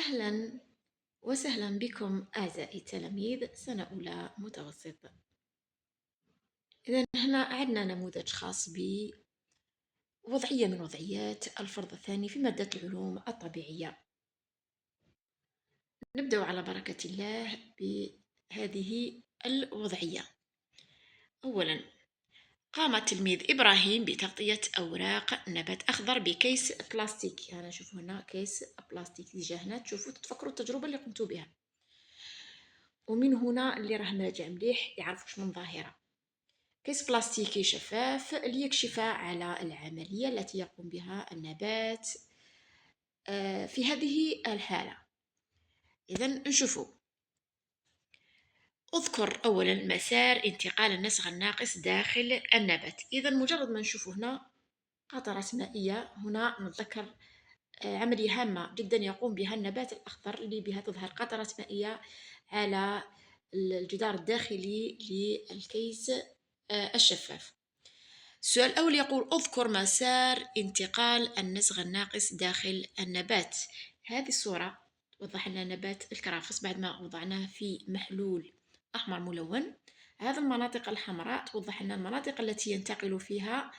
أهلا وسهلا بكم أعزائي التلاميذ سنة أولى متوسط. إذا هنا عندنا نموذج خاص بوضعية من وضعيات الفرض الثاني في مادة العلوم الطبيعية. نبدأ على بركة الله بهذه الوضعية. أولا، قام التلميذ إبراهيم بتغطية أوراق نبات أخضر بكيس بلاستيك. يعني نشوف هنا كيس بلاستيك ديجا هنا تشوفوا تتفكروا التجربة اللي قمتوا بها، ومن هنا اللي راه مراجع مليح يعرف واش من ظاهرة. كيس بلاستيكي شفاف ليكشف على العملية التي يقوم بها النبات في هذه الحالة. إذا نشوفوا، اذكر أولا مسار انتقال النسغ الناقص داخل النبات. إذا مجرد ما نشوف هنا قطرات مائية، هنا نتذكر عملية هامة جدا يقوم بها النبات الأخضر اللي بها تظهر قطرات مائية على الجدار الداخلي للكيس الشفاف. السؤال الأول يقول اذكر مسار انتقال النسغ الناقص داخل النبات. هذه الصورة توضح لنا نبات الكرافس بعد ما وضعناه في محلول أحمر ملون. هذه المناطق الحمراء توضح لنا المناطق التي ينتقل فيها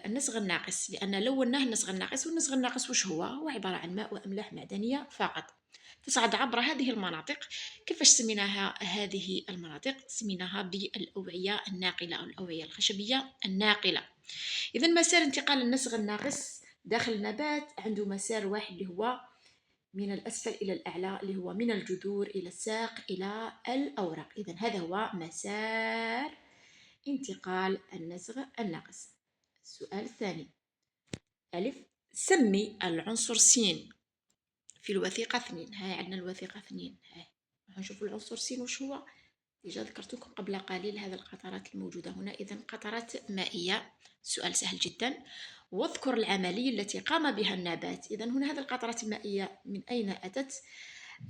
النسغ الناقص، لأن لوناه النسغ الناقص. والنسغ الناقص وش هو؟ هو عبارة عن ماء وأملاح معدنية فقط تصعد عبر هذه المناطق. كيفاش سميناها هذه المناطق؟ سميناها بالأوعية الناقلة أو الأوعية الخشبية الناقلة. إذا مسار انتقال النسغ الناقص داخل النبات عنده مسار واحد اللي هو من الأسفل إلى الأعلى، اللي هو من الجذور إلى الساق إلى الأوراق. إذا هذا هو مسار انتقال النسغ الناقص. السؤال الثاني، ألف، سمي العنصر س في الوثيقة 2. هاي عندنا الوثيقة 2. هاي نشوف العنصر س وش هو. ديجا ذكرتكم قبل قليل هذه القطرات الموجودة هنا، إذا قطرات مائية. سؤال سهل جدا. واذكر العملية التي قام بها النبات. إذا هنا هذه القطرات المائية من أين أتت؟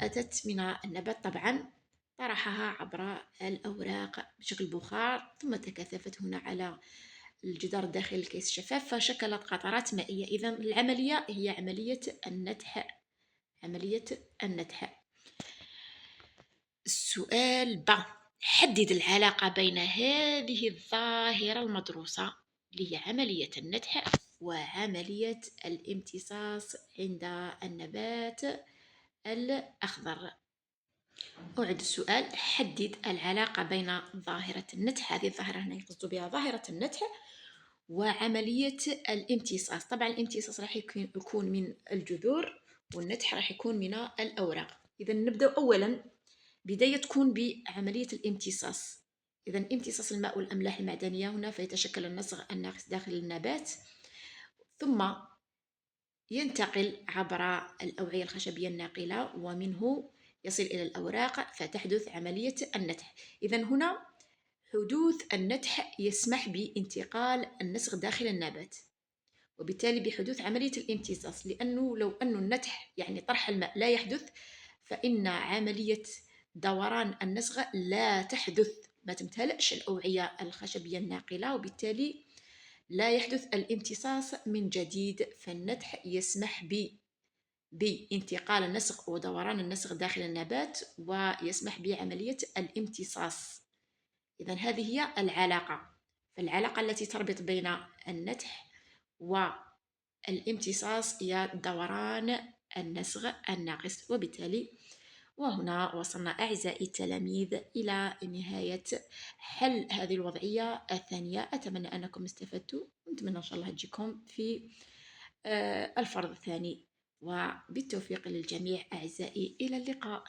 أتت من النبات طبعا، طرحها عبر الأوراق بشكل بخار ثم تكاثفت هنا على الجدار الداخلي الكيس الشفاف فشكلت قطرات مائية. إذا العملية هي عملية النتح. عملية النتح. السؤال ب، حدد العلاقة بين هذه الظاهرة المدروسة اللي هي عملية النتح وعملية الامتصاص عند النبات الأخضر. أعد السؤال، حدد العلاقة بين ظاهرة النتح، هذه الظاهرة هنا يقصد بها ظاهرة النتح، وعملية الامتصاص. طبعا الامتصاص راح يكون من الجذور والنتح راح يكون من الأوراق. إذا نبدأ أولا، بداية تكون بعملية الامتصاص. إذا امتصاص الماء والأملاح المعدنية هنا فيتشكل النسغ الناقص داخل النبات، ثم ينتقل عبر الأوعية الخشبية الناقلة ومنه يصل إلى الأوراق فتحدث عملية النتح. إذا هنا حدوث النتح يسمح بانتقال النسغ داخل النبات، وبالتالي بحدوث عملية الامتصاص، لأنه لو أن النتح يعني طرح الماء لا يحدث فإن عملية دوران النسغ لا تحدث، ما تمتلئش الأوعية الخشبية الناقلة، وبالتالي لا يحدث الامتصاص من جديد. فالنتح يسمح بانتقال النسغ ودوران النسغ داخل النبات ويسمح بعملية الامتصاص. إذا هذه هي العلاقة. فالعلاقة التي تربط بين النتح والامتصاص هي دوران النسغ الناقص. وبالتالي وهنا وصلنا أعزائي التلاميذ إلى نهاية حل هذه الوضعية الثانية. أتمنى أنكم استفدتوا، ونتمنى إن شاء الله تجيكم في الفرض الثاني، وبالتوفيق للجميع أعزائي، إلى اللقاء.